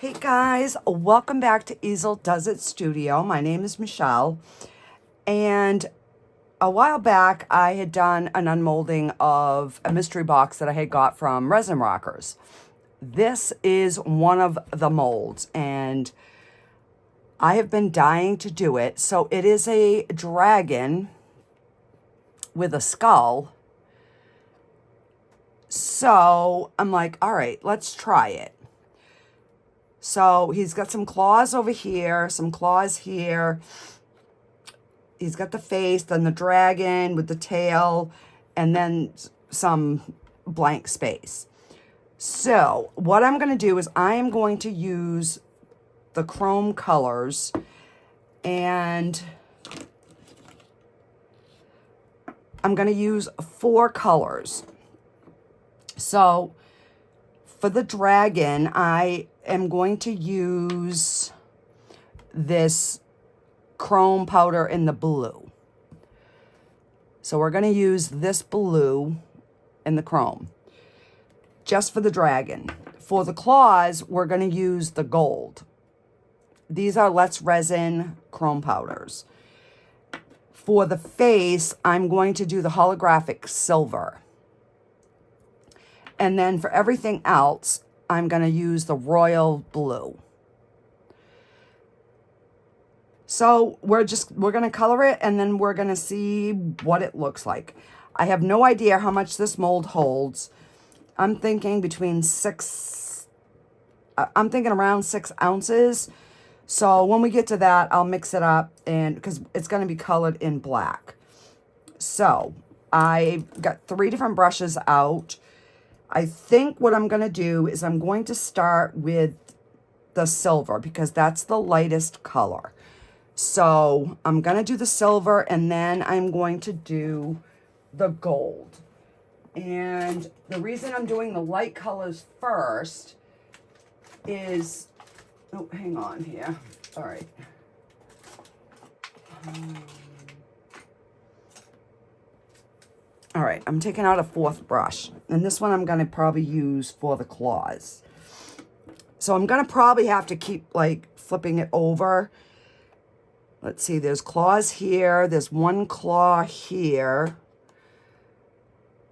Hey guys, welcome back to Easel Does It Studio. My name is Michelle, and a while back I had done an unmolding of a mystery box that I had got from Resin Rockers. This is one of the molds, and I have been dying to do it. So it is a dragon with a skull. So I'm like, all right, let's try it. So he's got some claws over here, some claws here. He's got the face, then the dragon with the tail, and then some blank space. So what I'm going to do is I am going to use the chrome colors, and I'm going to use 4 colors. So for the dragon, I am going to use this chrome powder in the blue. So we're going to use this blue in the chrome, just for the dragon. For the claws, we're going to use the gold. These are Let's Resin chrome powders. For the face, I'm going to do the holographic silver. And then for everything else, I'm going to use the royal blue. So we're going to color it, and then we're going to see what it looks like. I have no idea how much this mold holds. I'm thinking around 6 ounces. So when we get to that, I'll mix it up, and because it's going to be colored in black. So I got 3 different brushes out. I think what I'm going to do is I'm going to start with the silver because that's the lightest color. So I'm going to do the silver, and then I'm going to do the gold. And the reason I'm doing the light colors first is, oh, hang on here. All right. All right, I'm taking out a 4th brush, and this one I'm going to probably use for the claws. So I'm going to probably have to keep like flipping it over. Let's see, there's claws here, there's 1 claw here,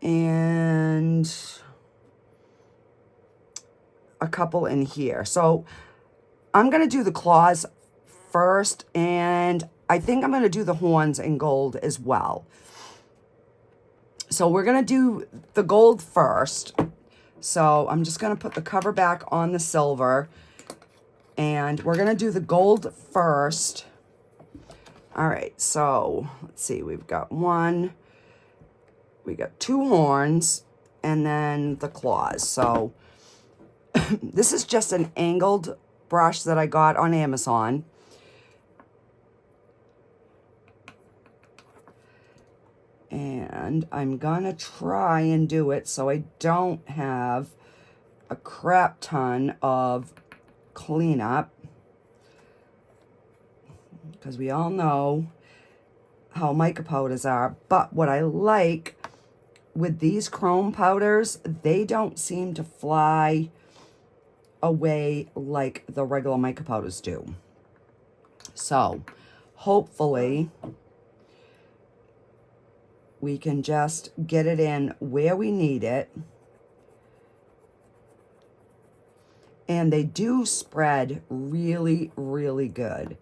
and a couple in here. So I'm going to do the claws first, and I think I'm going to do the horns in gold as well. So we're going to do the gold first. So I'm just going to put the cover back on the silver, and we're going to do the gold first. All right, so let's see, we've got 2 horns, and then the claws. So this is just an angled brush that I got on Amazon. And I'm gonna try and do it so I don't have a crap ton of cleanup, because we all know how mica powders are. But what I like with these chrome powders, they don't seem to fly away like the regular mica powders do. So hopefully we can just get it in where we need it. And they do spread really, really good.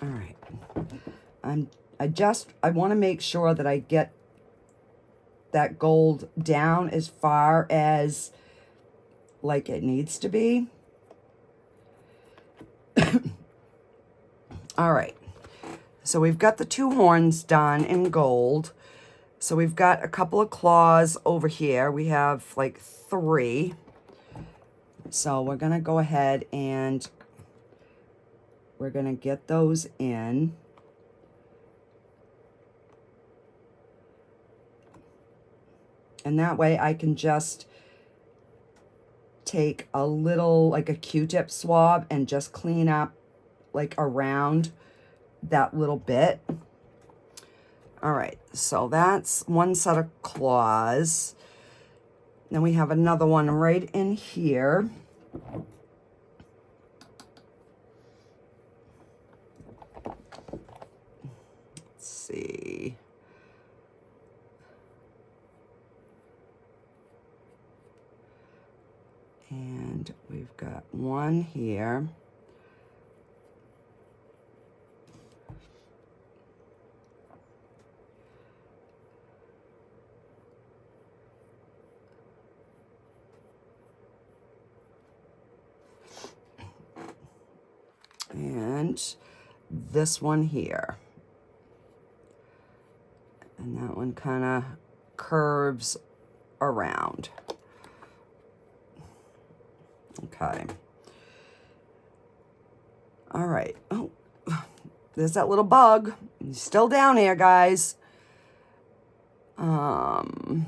All right. I want to make sure that I get that gold down as far as like it needs to be. All right, so we've got the 2 horns done in gold. So we've got a couple of claws over here. We have like 3. So we're gonna go ahead and we're gonna get those in. And that way I can just take a little, like a Q-tip swab, and just clean up like around that little bit. All right, so that's one set of claws. Then we have another one right in here. Let's see. And we've got one here. And this one here. And that one kind of curves around. Okay. All right. Oh, there's that little bug. He's still down here, guys. I'm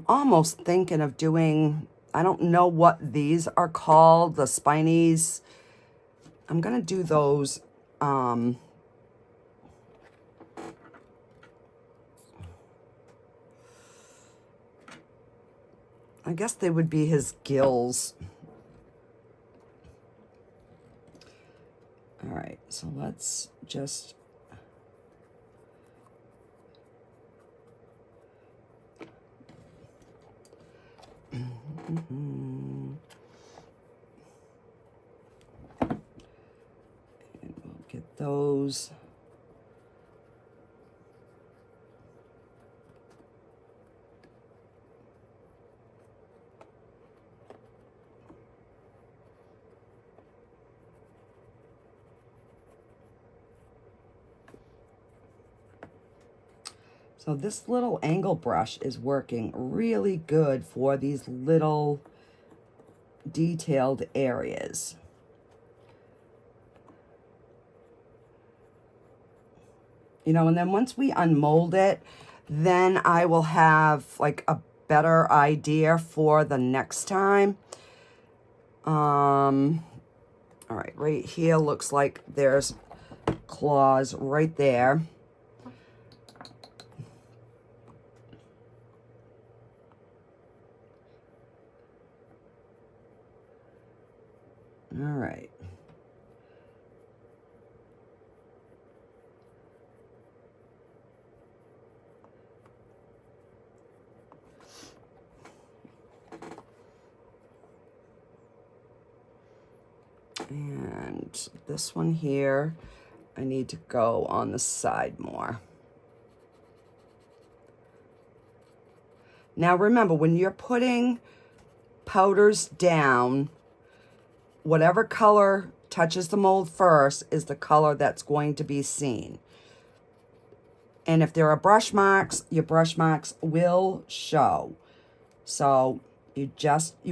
almost thinking of doing, I don't know what these are called, the spinies. I'm going to do those. I guess they would be his gills. All right, so let's just and we'll get those. So this little angle brush is working really good for these little detailed areas. You know, and then once we unmold it, then I will have like a better idea for the next time. All right, right here looks like there's claws right there. All right. And this one here, I need to go on the side more. Now remember, when you're putting powders down, whatever color touches the mold first is the color that's going to be seen. And if there are brush marks, your brush marks will show. So you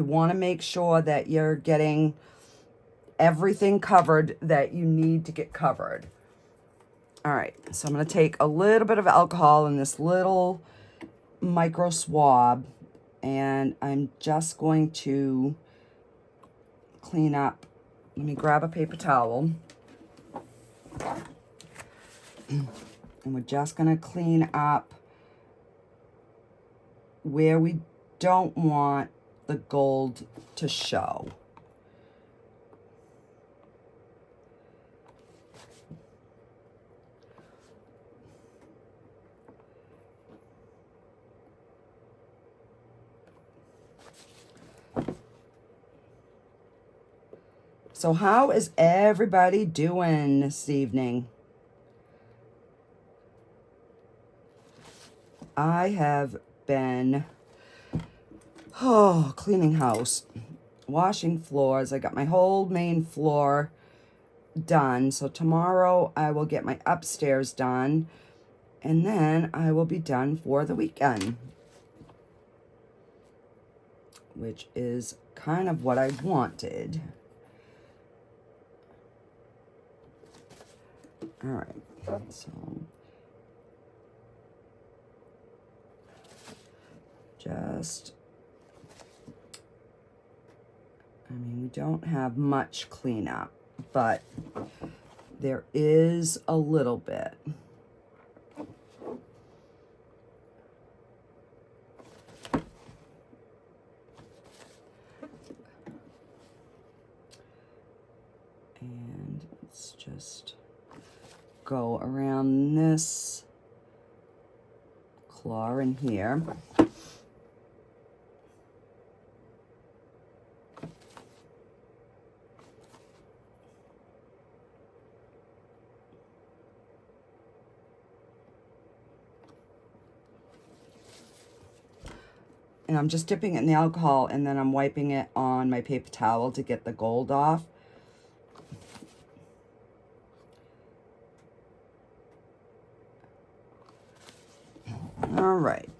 want to make sure that you're getting everything covered that you need to get covered. All right, so I'm going to take a little bit of alcohol in this little micro swab, and I'm just going to clean up. Let me grab a paper towel. And we're just going to clean up where we don't want the gold to show. So how is everybody doing this evening? I have been cleaning house, washing floors. I got my whole main floor done. So tomorrow I will get my upstairs done, and then I will be done for the weekend, which is kind of what I wanted. All right, so just, I mean, we don't have much cleanup, but there is a little bit. And let's just go around this claw in here. And I'm just dipping it in the alcohol, and then I'm wiping it on my paper towel to get the gold off. All right.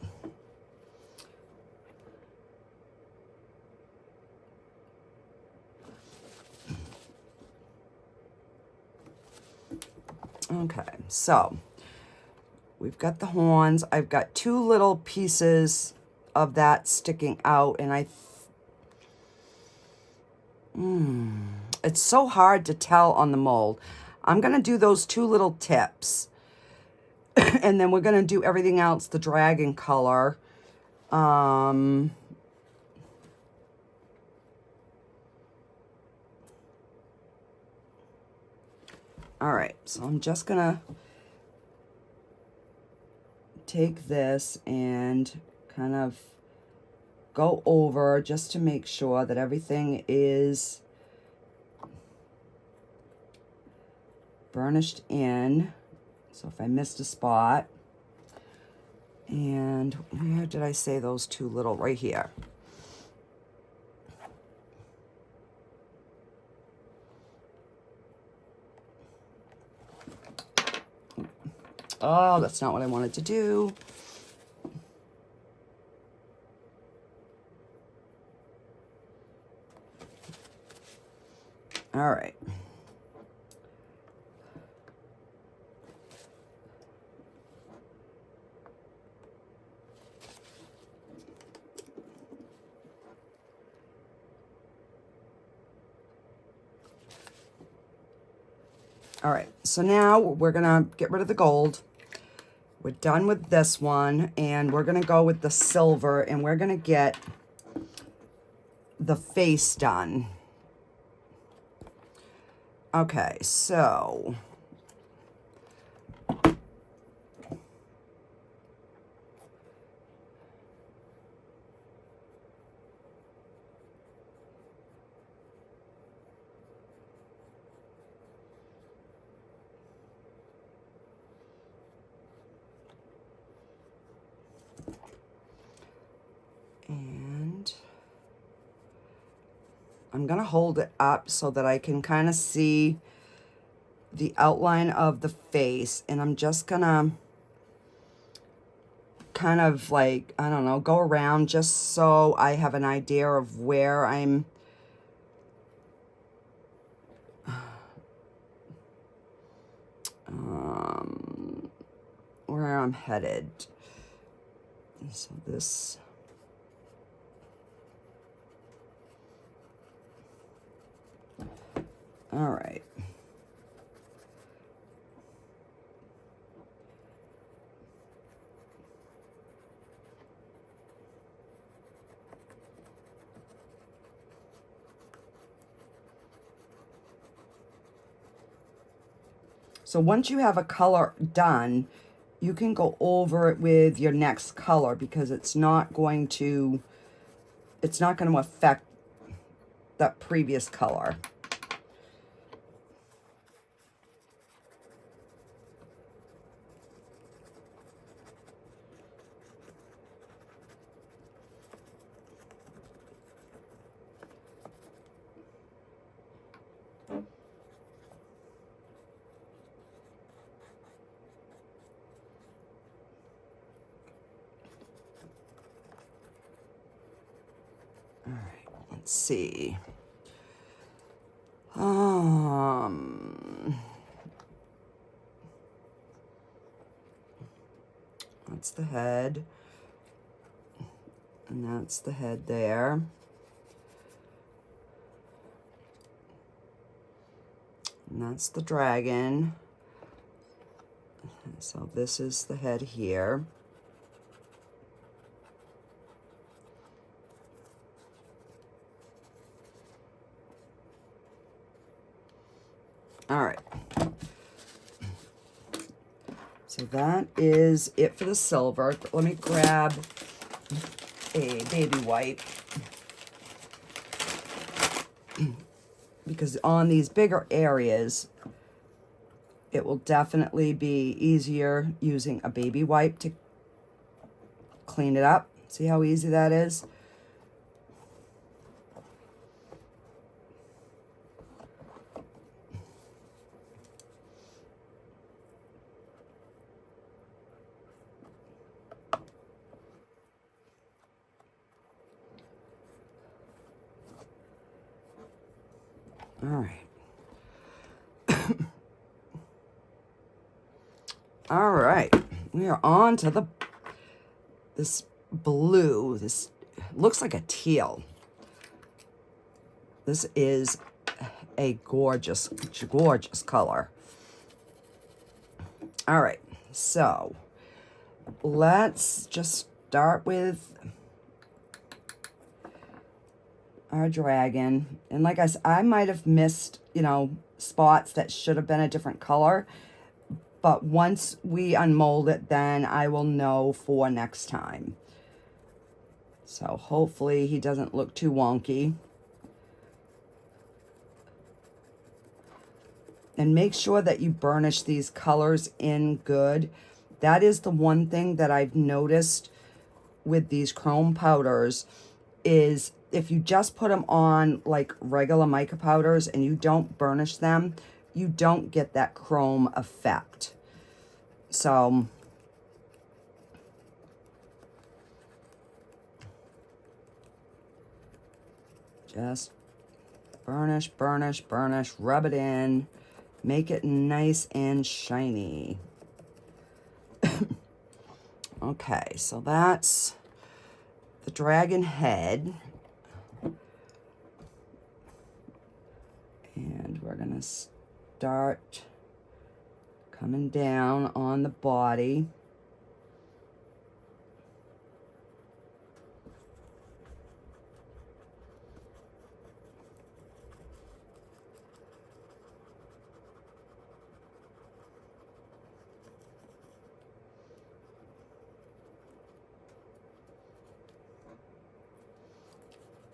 Okay, so we've got the horns. I've got two little pieces of that sticking out, and it's so hard to tell on the mold. I'm gonna do those two little tips, and then we're gonna do everything else, the dragon color. All right, so I'm just gonna take this and kind of go over just to make sure that everything is burnished in. So if I missed a spot, and where did I say those two little, right here. Oh, that's not what I wanted to do. All right. All right, so now we're gonna get rid of the gold. We're done with this one, and we're gonna go with the silver, and we're gonna get the face done. Okay, so I'm gonna hold it up so that I can kind of see the outline of the face, and I'm just gonna kind of like, I don't know, go around just so I have an idea of where I'm where I'm headed. So this, all right. So once you have a color done, you can go over it with your next color, because it's not going to affect that previous color. Let's see. That's the head, and that's the head there. And that's the dragon. So this is the head here. All right. So that is it for the silver. Let me grab a baby wipe. Because on these bigger areas, it will definitely be easier using a baby wipe to clean it up. See how easy that is? All right. All right. We are on to this blue. This looks like a teal. This is a gorgeous, gorgeous color. All right. So let's just start with our dragon. And like I said, I might have missed, you know, spots that should have been a different color. But once we unmold it, then I will know for next time. So hopefully he doesn't look too wonky. And make sure that you burnish these colors in good. That is the one thing that I've noticed with these chrome powders is if you just put them on like regular mica powders and you don't burnish them, you don't get that chrome effect. So just burnish, burnish, burnish, rub it in, make it nice and shiny. Okay, so that's the dragon head. And we're gonna start coming down on the body.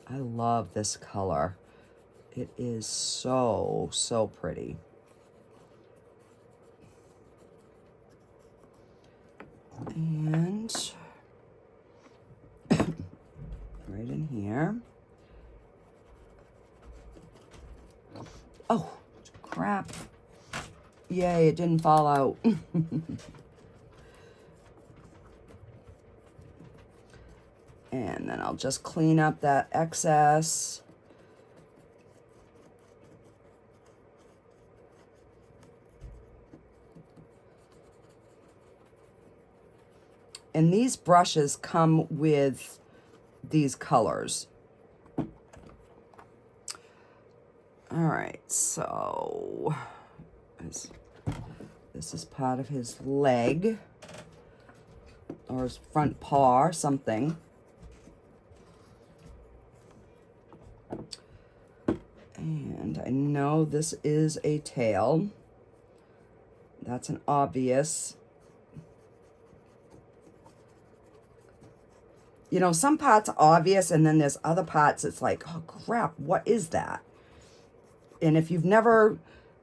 I love this color. It is so, so pretty. And right in here. Oh, crap. Yay, it didn't fall out. And then I'll just clean up that excess. And these brushes come with these colors. All right, so this is part of his leg or his front paw or something. And I know this is a tail. That's an obvious. You know, some parts are obvious, and then there's other parts it's like, oh crap, what is that? And if you've never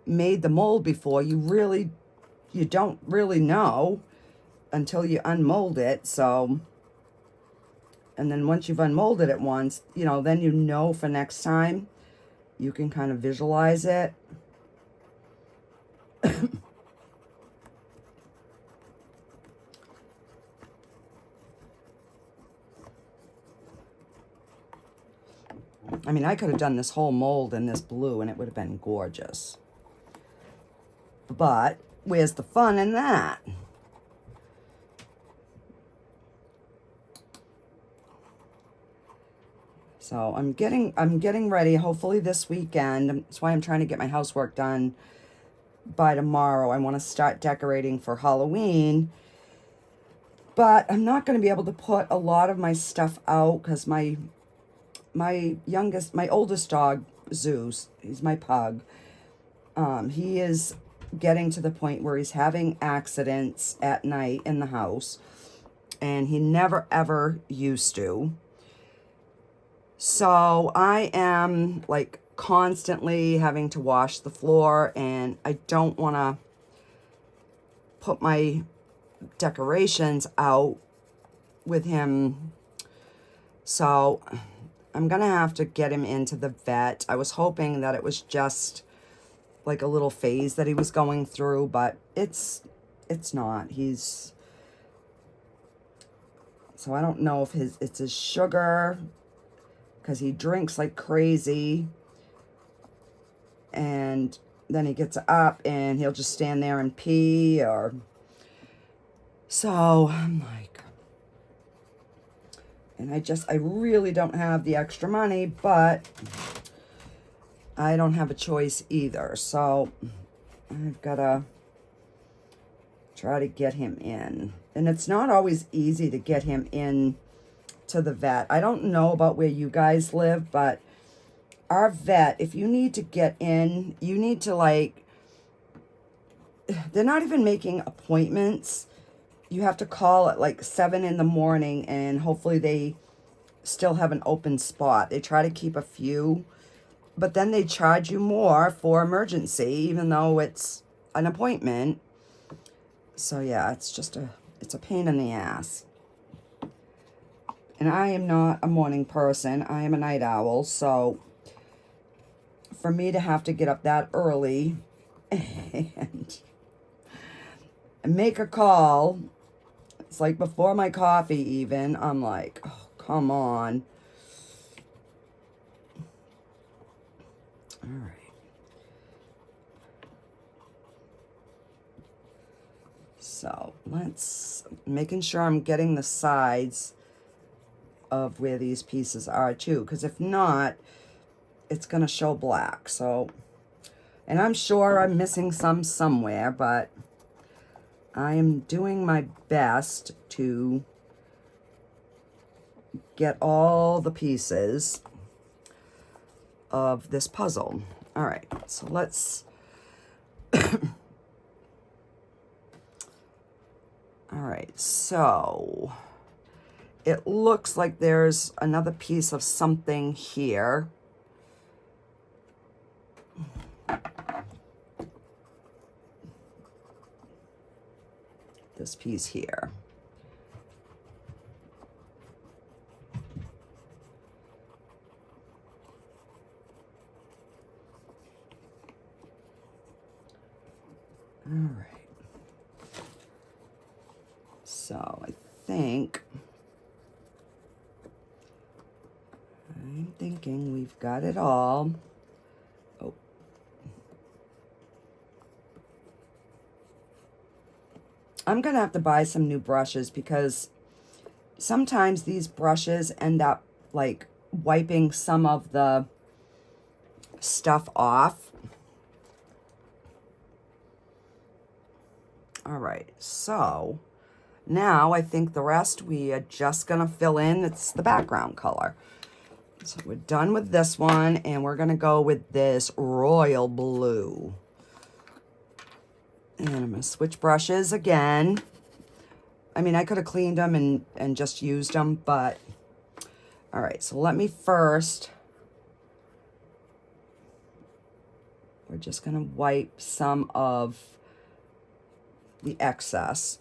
made the mold before, you don't really know until you unmold it. So, and then once you've unmolded it once, you know, then you know for next time, you can kind of visualize it. I mean, I could have done this whole mold in this blue and it would have been gorgeous. But where's the fun in that? So I'm getting ready, hopefully this weekend. That's why I'm trying to get my housework done by tomorrow. I want to start decorating for Halloween. But I'm not going to be able to put a lot of my stuff out because my oldest dog, Zeus, he's my pug. He is getting to the point where he's having accidents at night in the house. And he never, ever used to. So I am, like, constantly having to wash the floor. And I don't want to put my decorations out with him. So I'm going to have to get him into the vet. I was hoping that it was just like a little phase that he was going through, but it's not. So I don't know if it's his sugar, because he drinks like crazy, and then he gets up and he'll just stand there and pee, or so I'm like, and I really don't have the extra money, but I don't have a choice either. So I've got to try to get him in. And it's not always easy to get him in to the vet. I don't know about where you guys live, but our vet, if you need to get in, you need to, like, they're not even making appointments. You have to call at like 7 in the morning, and hopefully they still have an open spot. They try to keep a few, but then they charge you more for emergency, even though it's an appointment. So yeah, it's a pain in the ass. And I am not a morning person. I am a night owl. So for me to have to get up that early and make a call, it's like before my coffee even, I'm like, oh, come on. All right. So making sure I'm getting the sides of where these pieces are too, because if not, it's going to show black. So, and I'm sure I'm missing some somewhere, but I am doing my best to get all the pieces of this puzzle. All right, so let's all right, so it looks like there's another piece of something here. This piece here. All right. So I'm thinking we've got it all. Oh. I'm gonna have to buy some new brushes, because sometimes these brushes end up like wiping some of the stuff off. All right, so now I think the rest we are just gonna fill in. It's the background color. So we're done with this one, and we're gonna go with this royal blue. And I'm gonna switch brushes again. I mean, I could have cleaned them and just used them, but all right, so let me first, we're just gonna wipe some of the excess.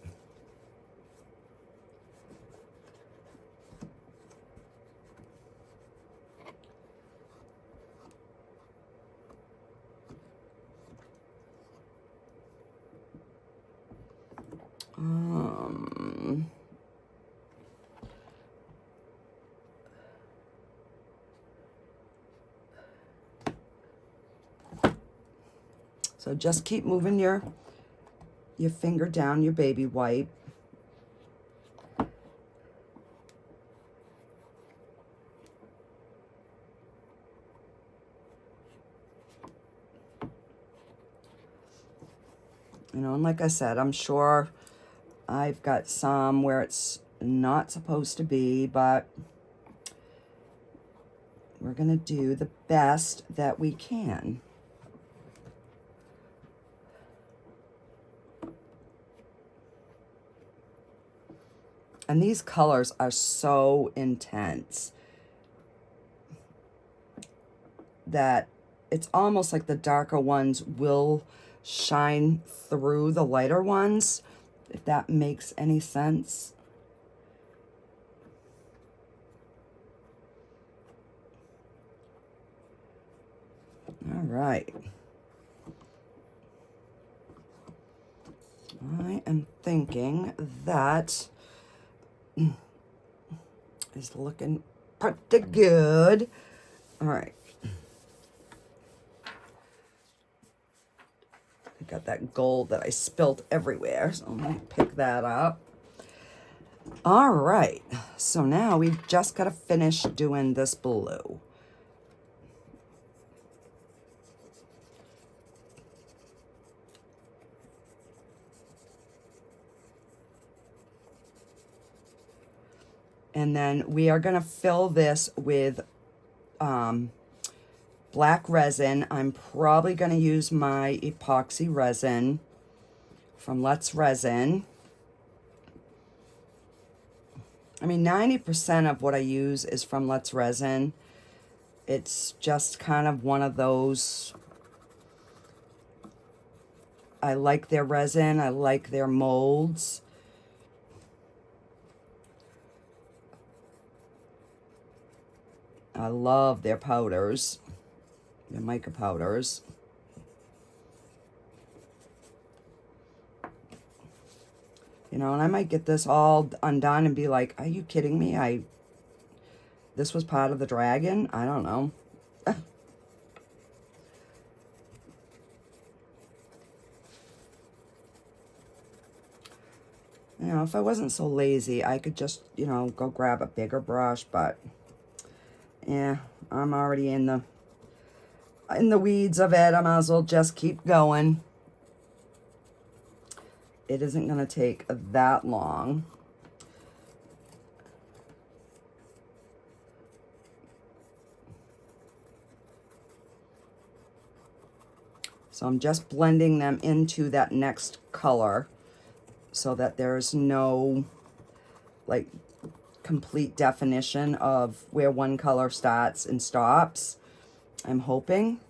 So just keep moving your finger down your baby wipe. You know, and like I said, I'm sure I've got some where it's not supposed to be, but we're going to do the best that we can. And these colors are so intense that it's almost like the darker ones will shine through the lighter ones, if that makes any sense. All right. I am thinking that is looking pretty good. All right. I got that gold that I spilt everywhere, so I'm gonna pick that up. All right, so now we've just got to finish doing this blue. And then we are going to fill this with black resin. I'm probably going to use my epoxy resin from Let's Resin. I mean, 90% of what I use is from Let's Resin. It's just kind of one of those. I like their resin. I like their molds. I love their powders, their mica powders. You know, and I might get this all undone and be like, are you kidding me? This was part of the dragon? I don't know. You know, if I wasn't so lazy, I could just, you know, go grab a bigger brush, but yeah, I'm already in the weeds of it. I might as well just keep going. It isn't going to take that long. So I'm just blending them into that next color so that there's no, like, complete definition of where one color starts and stops. I'm hoping.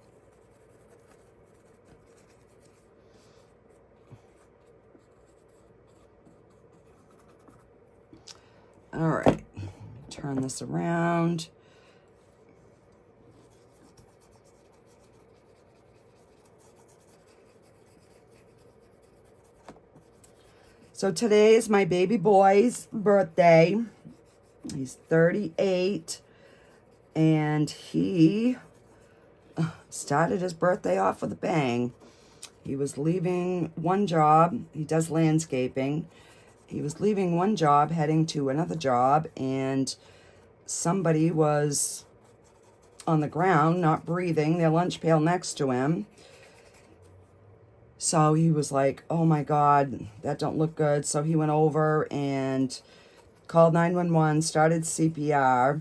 All right, turn this around. So today is my baby boy's birthday. He's 38, and he started his birthday off with a bang. He was leaving one job. He does landscaping. He was leaving one job, heading to another job, and somebody was on the ground, not breathing, their lunch pail next to him. So he was like, oh my God, that don't look good. So he went over and called 911, started CPR.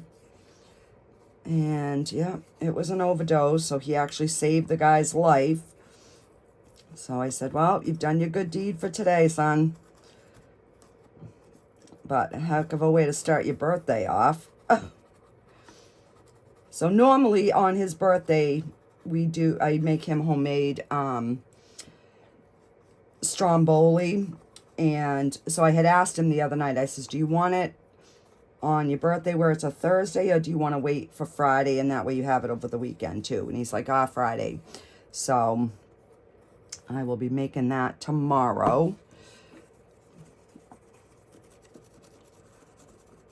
And yeah, it was an overdose. So he actually saved the guy's life. So I said, well, you've done your good deed for today, son. But a heck of a way to start your birthday off. So normally on his birthday, I make him homemade stromboli. And so I had asked him the other night, I says, do you want it on your birthday where it's a Thursday, or do you want to wait for Friday and that way you have it over the weekend too? And he's like, Friday. So I will be making that tomorrow.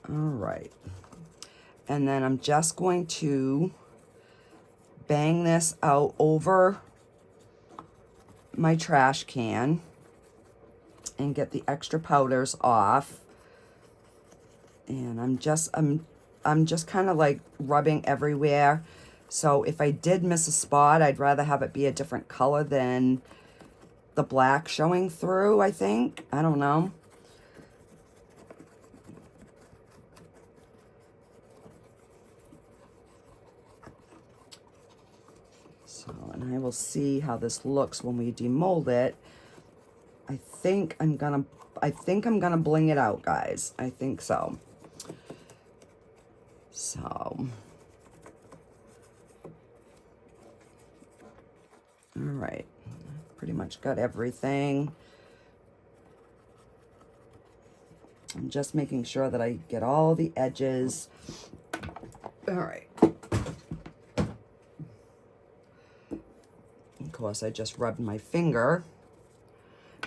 All right. And then I'm just going to bang this out over my trash can and get the extra powders off. And I'm just kind of like rubbing everywhere. So if I did miss a spot, I'd rather have it be a different color than the black showing through, I think. I don't know. So, and I will see how this looks when we demold it. I think I'm gonna bling it out, guys. I think so. So, all right, pretty much got everything. I'm just making sure that I get all the edges. All right. Of course, I just rubbed my finger.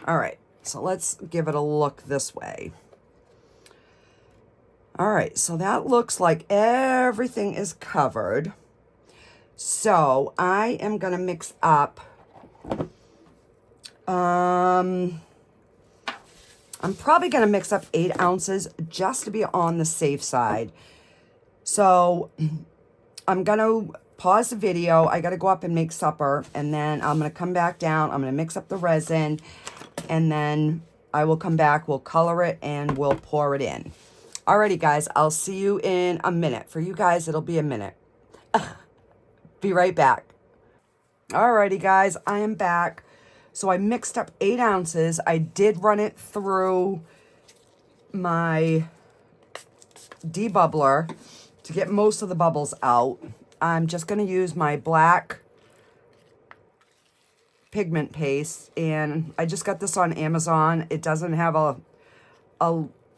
All right, so let's give it a look this way. All right, so that looks like everything is covered. So I am gonna mix up, I'm probably gonna mix up 8 ounces just to be on the safe side. So I'm gonna pause the video. I gotta go up and make supper, and then I'm gonna come back down. I'm gonna mix up the resin, and then I will come back, we'll color it, and we'll pour it in. Alrighty, guys, I'll see you in a minute. For you guys, it'll be a minute. Be right back. Alrighty, guys, I am back. So I mixed up 8 ounces. I did run it through my debubbler to get most of the bubbles out. I'm just going to use my black pigment paste, and I just got this on Amazon. It doesn't have a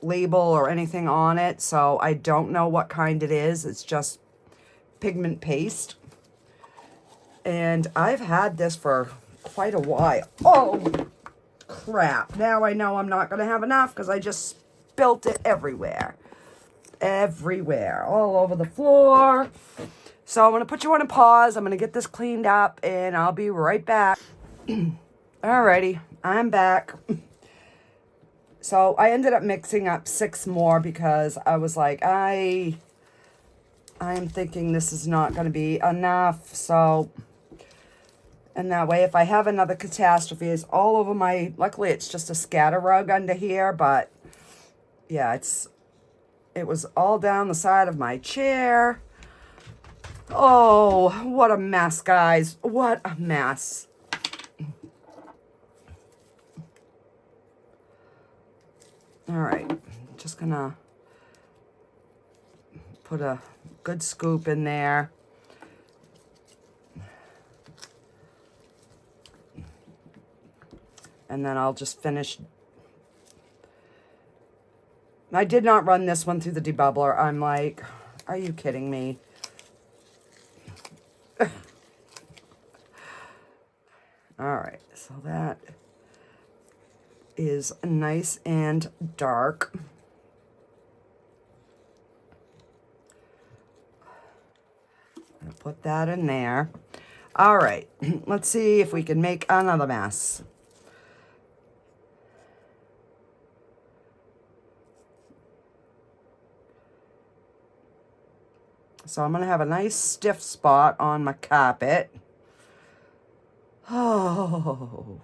label or anything on it, so I don't know what kind it is. It's just pigment paste, and I've had this for quite a while. Oh crap, now I know I'm not gonna have enough because I just spilt it everywhere, all over the floor. So I'm gonna put you on a pause. I'm gonna get this cleaned up, and I'll be right back. Alrighty, I'm back. So I ended up mixing up 6 more because I was like, I am thinking this is not going to be enough. So, and that way, if I have another catastrophe, it's all over my, luckily it's just a scatter rug under here, but yeah, it was all down the side of my chair. Oh, what a mess, guys. What a mess. All right, just gonna put a good scoop in there. And then I'll just finish. I did not run this one through the debubbler. I'm like, are you kidding me? All right, so that is nice and dark. I'll put that in there. All right, let's see if we can make another mess. So I'm going to have a nice stiff spot on my carpet. Oh.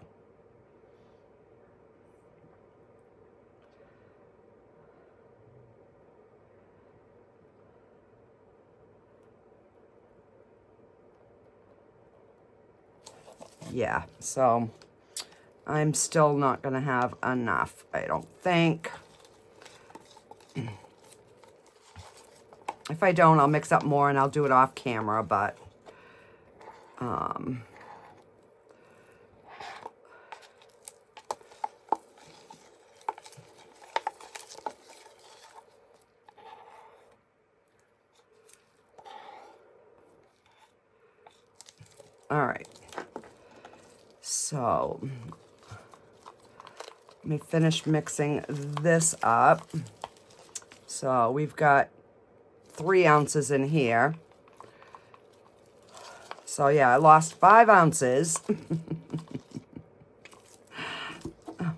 Yeah, so I'm still not going to have enough, I don't think. If I don't, I'll mix up more and I'll do it off camera, but all right. So let me finish mixing this up. So we've got 3 ounces in here. So yeah, I lost 5 ounces.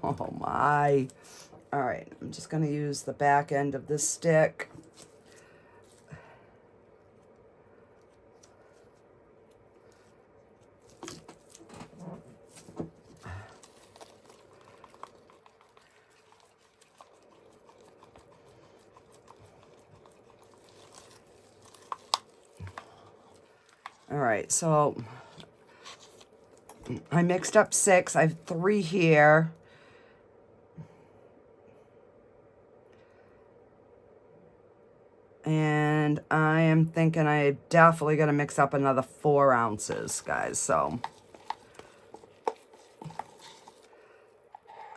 Oh my. All right, I'm just gonna use the back end of this stick. All right, so I mixed up 6. I have 3 here. And I am thinking I definitely got to mix up another 4 ounces, guys. So,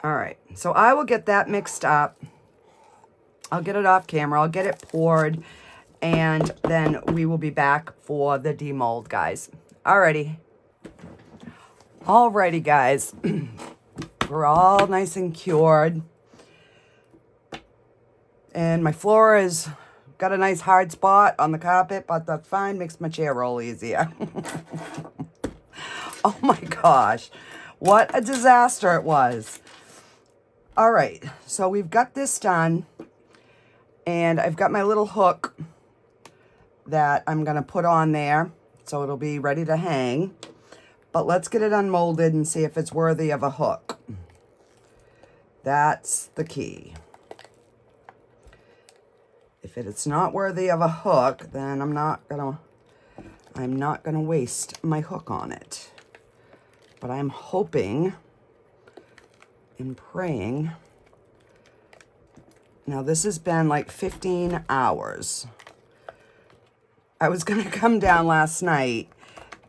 all right. So I will get that mixed up. I'll get it off camera. I'll get it poured. And then we will be back for the demold, guys. Alrighty. Alrighty, guys. We're all nice and cured. And my floor has got a nice hard spot on the carpet, but that's fine. Makes my chair roll easier. Oh my gosh. What a disaster it was. Alright, so we've got this done. And I've got my little hook that I'm going to put on there, so it'll be ready to hang. But let's get it unmolded and see if it's worthy of a hook. That's the key. If it's not worthy of a hook, then I'm not gonna waste my hook on it. But I'm hoping and praying. Now this has been like 15 hours. I was going to come down last night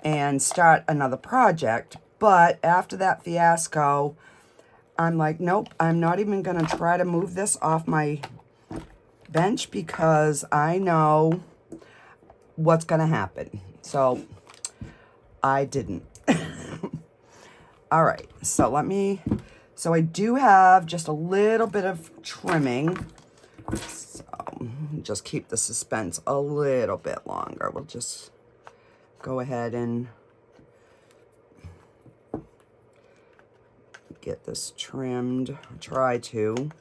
and start another project, but after that fiasco, I'm like, nope, I'm not even going to try to move this off my bench because I know what's going to happen. So I didn't. All right, so so I do have just a little bit of trimming. Just keep the suspense a little bit longer. We'll just go ahead and get this trimmed. Try to.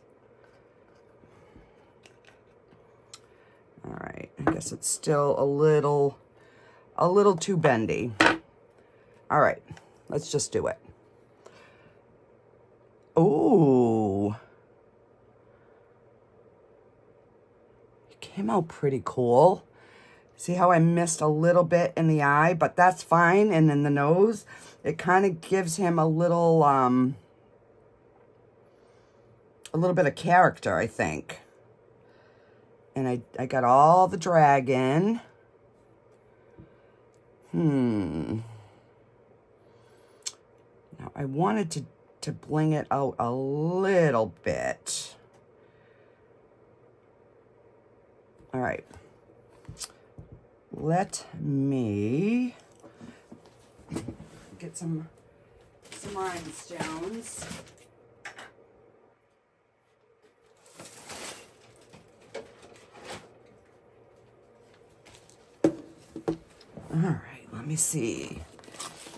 All right, I guess it's still a little too bendy. All right, let's just do it. Ooh. Came out pretty cool. See how I missed a little bit in the eye, but that's fine. And in the nose, it kind of gives him a little bit of character, I think. And I got all the drag in. Now I wanted to bling it out a little bit. All right, let me get some rhinestones. All right, let me see.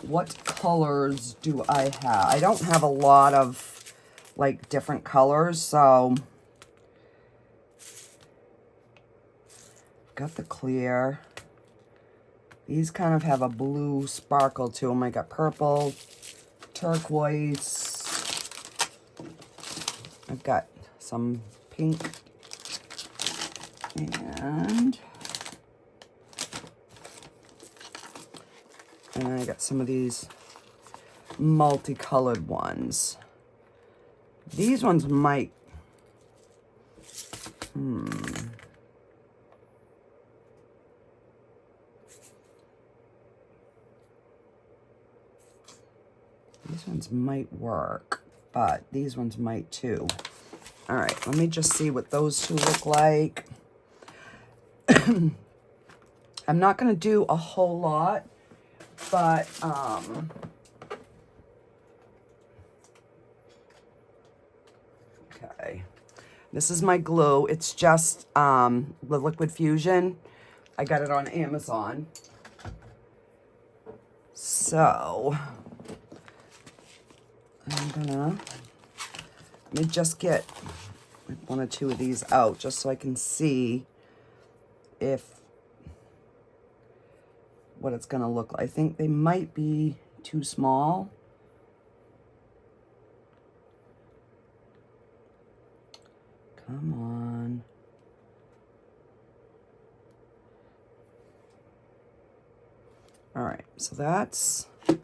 What colors do I have? I don't have a lot of like different colors, so got the clear. These kind of have a blue sparkle to them. I got purple, turquoise. I've got some pink. And I got some of these multicolored ones. These ones might... These ones might work, but these ones might too. All right, let me just see what those two look like. I'm not going to do a whole lot, but okay. This is my glue. It's just the Liquid Fusion. I got it on Amazon. So let me just get one or two of these out just so I can see what it's gonna look like. I think they might be too small. Come on. All right, so that's, and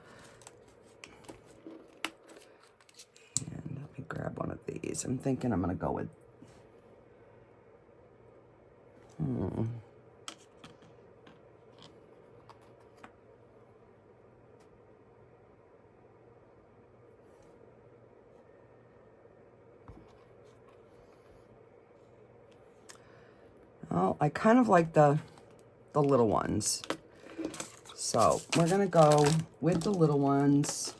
let me grab one of these. I'm thinking I'm gonna go with, oh, I kind of like the little ones. So we're gonna go with the little ones.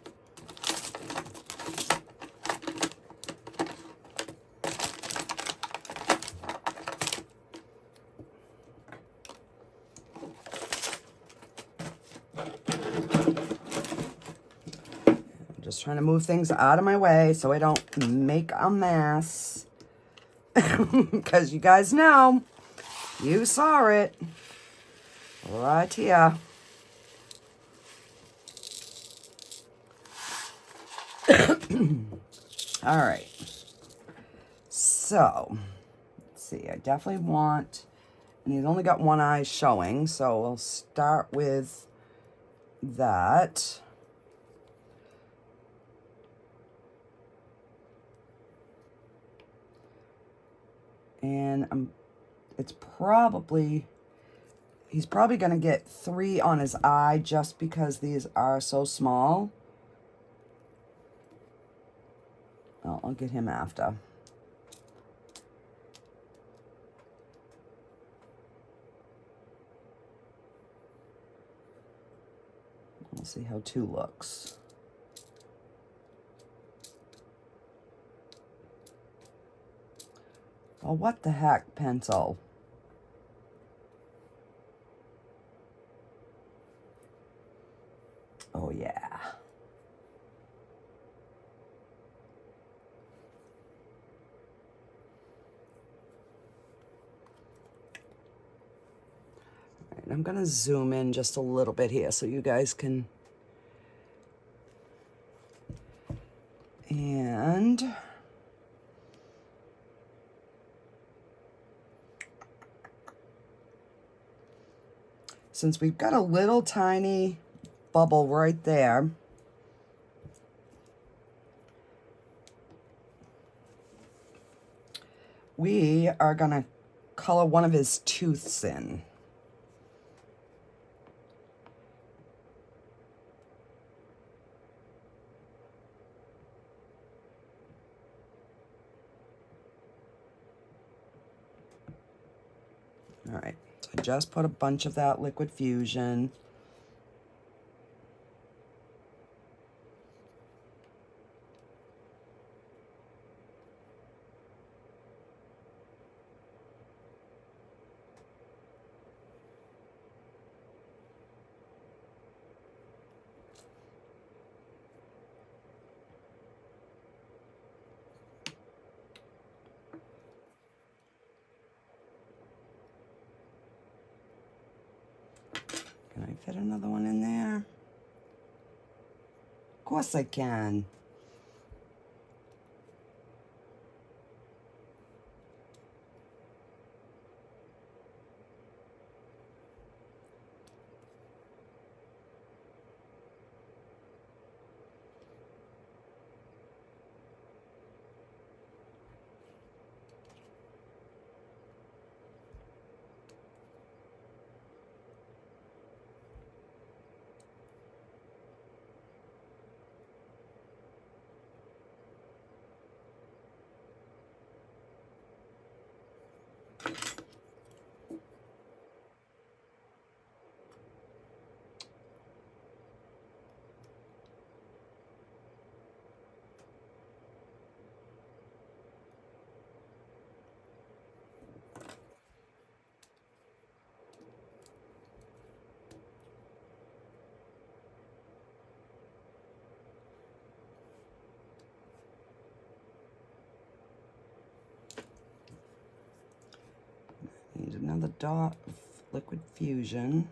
I'm just trying to move things out of my way so I don't make a mess. Because you guys know, you saw it right here. All right. So, let's see. I definitely want, and he's only got one eye showing, so we'll start with that. And it's probably, he's probably going to get 3 on his eye just because these are so small. I'll get him after. We'll see how 2 looks. Oh, what the heck, pencil? Oh, yeah. All right, I'm going to zoom in just a little bit here so you guys can... And... since we've got a little tiny bubble right there, we are going to color one of his tooths in. All right, so I just put a bunch of that liquid fusion. Can I fit another one in there? Of course I can. Need another dot of liquid fusion.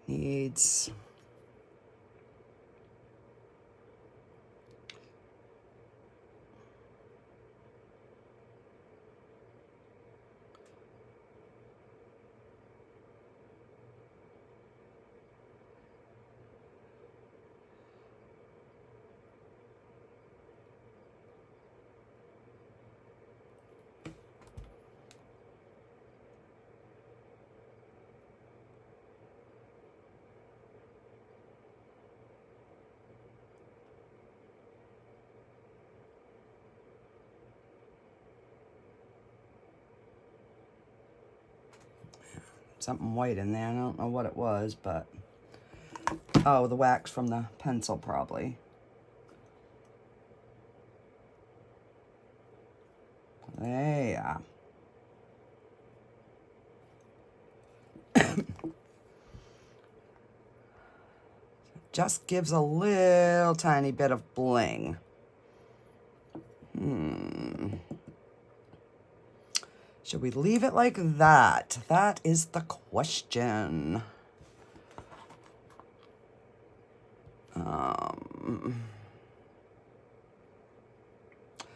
Needs something white in there. I don't know what it was, but oh, the wax from the pencil probably. There. Just gives a little tiny bit of bling. Should we leave it like that? That is the question.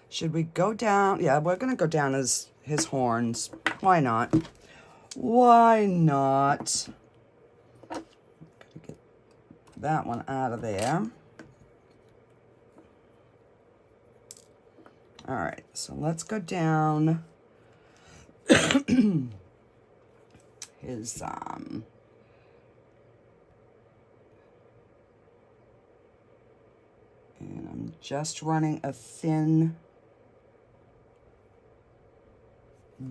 Should we go down? Yeah, we're going to go down as his horns. Why not? Why not? Gotta get that one out of there. All right, so let's go down his and I'm just running a thin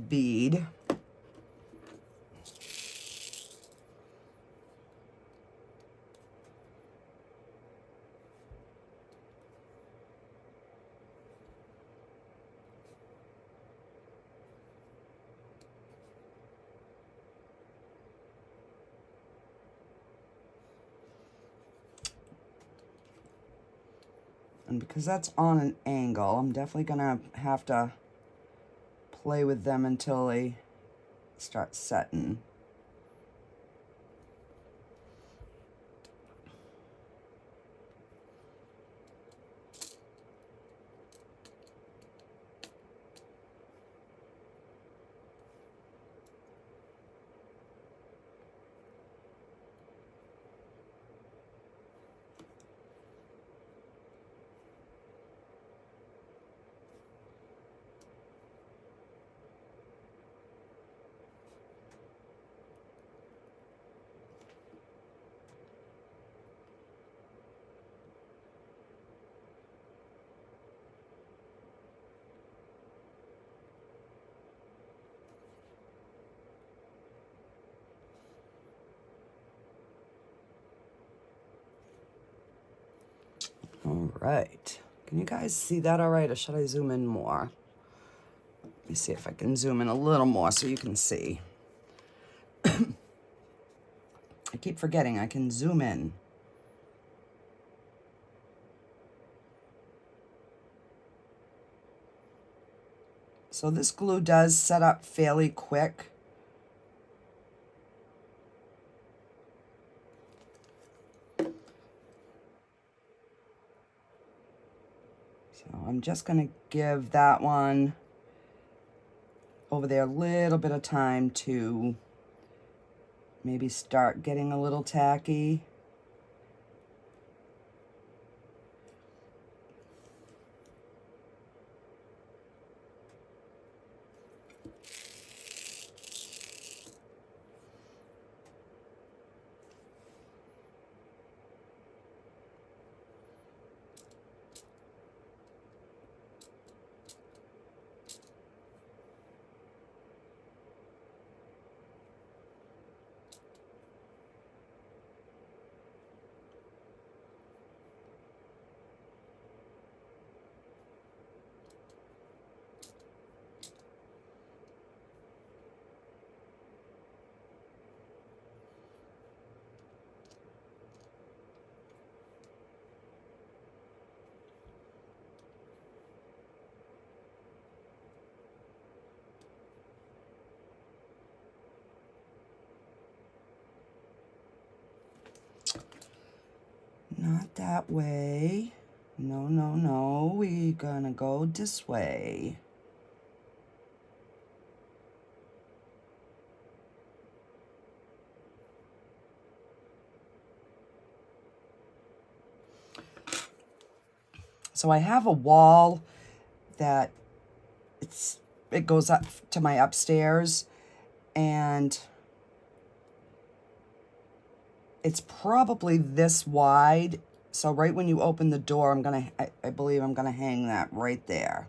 bead. And because that's on an angle, I'm definitely gonna have to play with them until they start setting. All right. Can you guys see that all right, or should I zoom in more? Let me see if I can zoom in a little more so you can see. I keep forgetting I can zoom in. So this glue does set up fairly quick. So I'm just going to give that one over there a little bit of time to maybe start getting a little tacky. not that way. No, no, no. We're gonna go this way. So I have a wall that it goes up to my upstairs, and it's probably this wide. So right when you open the door, I believe I'm gonna hang that right there.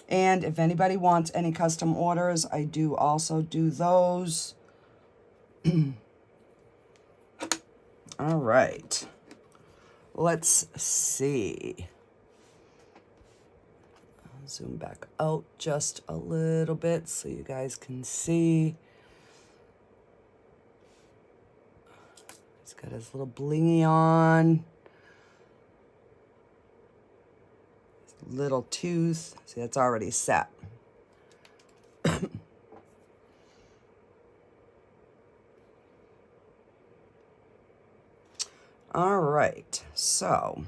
And if anybody wants any custom orders, I do also do those. All right, let's see. I'll zoom back out just a little bit so you guys can see. He's got his little blingy on. His little tooth. See, that's already set. All right, so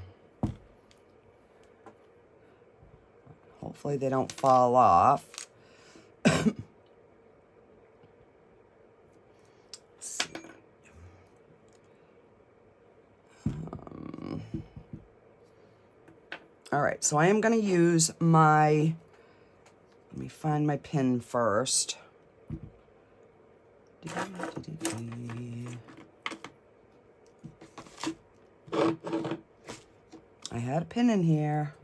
hopefully they don't fall off. Let's see. All right, so I am going to use my, let me find my pin first. I had a pin in here.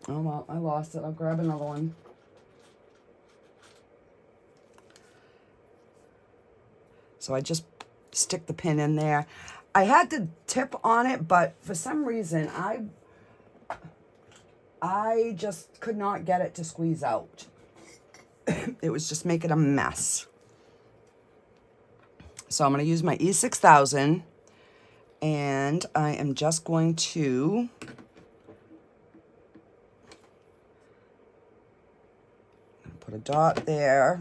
Oh, well, I lost it. I'll grab another one. So I just stick the pin in there. I had the tip on it, but for some reason, I just could not get it to squeeze out. It was just making a mess. So I'm going to use my E6000. And I am just going to put a dot there.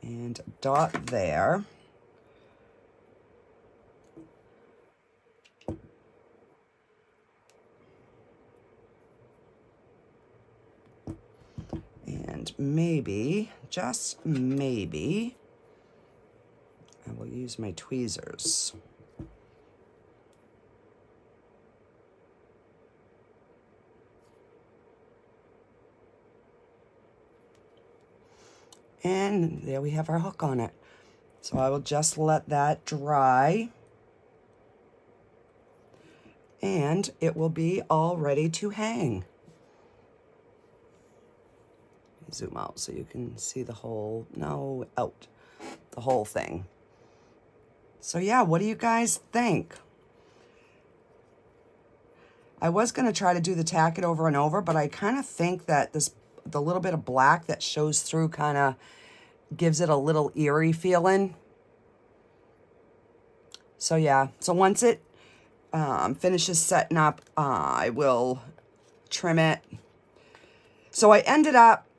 And a dot there. And maybe, just maybe, I will use my tweezers. And there we have our hook on it. So I will just let that dry. And it will be all ready to hang. Zoom out so you can see the whole, no, out, the whole thing. So yeah, what do you guys think? I was going to try to do the tack it over and over, but I kind of think that the little bit of black that shows through kind of gives it a little eerie feeling. So yeah, so once it finishes setting up, I will trim it. So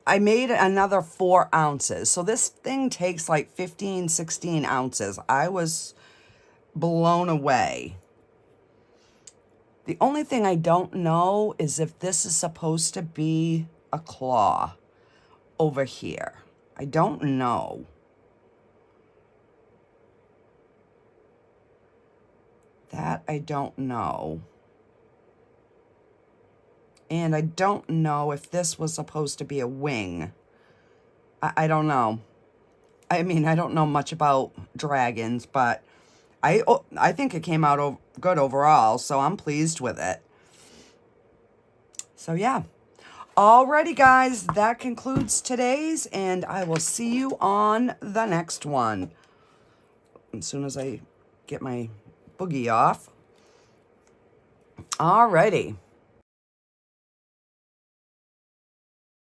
I made another 4 ounces. So this thing takes like 15, 16 ounces. I was blown away. The only thing I don't know is if this is supposed to be a claw over here. I don't know. That I don't know. And I don't know if this was supposed to be a wing. I don't know. I mean, I don't know much about dragons, but I think it came out good overall, so I'm pleased with it. So yeah. Alrighty, guys, that concludes today's, and I will see you on the next one. As soon as I get my boogie off. Alrighty.